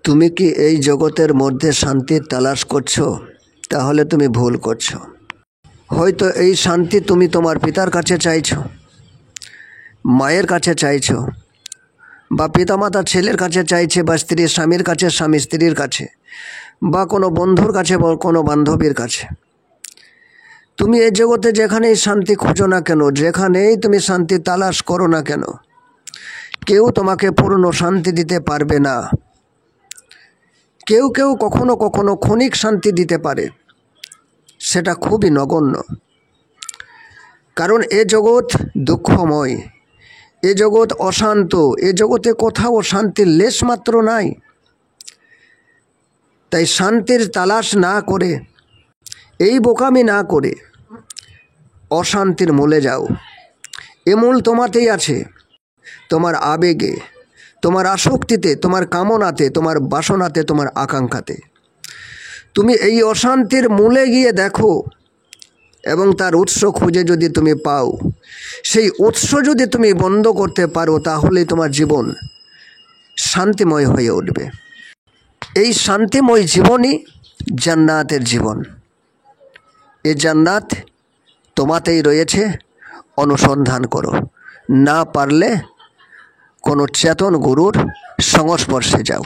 তুমি কি এই জগতের মধ্যে শান্তির তালাশ করছো? তাহলে তুমি ভুল করছো। হয়তো এই শান্তি তুমি তোমার পিতার কাছে চাইছো, মায়ের কাছে চাইছো, বা পিতামাতা ছেলের কাছে চাইছে, বা স্ত্রী স্বামীর কাছে, স্বামী স্ত্রীর কাছে, বা কোনো বন্ধুর কাছে, বা কোনো বান্ধবীর কাছে। তুমি এই জগতে যেখানেই শান্তি খোঁজো না কেন, যেখানেই তুমি শান্তি তালাশ করো না কেন, কেউ তোমাকে পূর্ণ শান্তি দিতে পারবে না। কেউ কেউ কখনো কখনো ক্ষণিক শান্তি দিতে পারে, সেটা খুবই নগণ্য। কারণ এ জগৎ দুঃখময়, এ জগৎ অশান্ত, এ জগতে কোথাও শান্তির লেশমাত্র নাই। তাই শান্তির তালাশ না করে, এই বোকামি না করে অশান্তির মূলে যাও। এ মূল তোমাতেই আছে, তোমার আবেগে, তোমার আসক্তিতে, তোমার কামনাতে, তোমার বাসনাতে, তোমার আকাঙ্ক্ষাতে। তুমি এই অশান্তির মূলে গিয়ে দেখো এবং তার উৎস খুঁজে যদি তুমি পাও, সেই উৎস যদি তুমি বন্ধ করতে পারো, তাহলেই তোমার জীবন শান্তিময় হয়ে উঠবে। এই শান্তিময় জীবনই জান্নাতের জীবন। এ জান্নাত তোমাতেই রয়েছে, অনুসন্ধান করো। না পারলে কোনো চেতন গুরুর সংস্পর্শে যাও।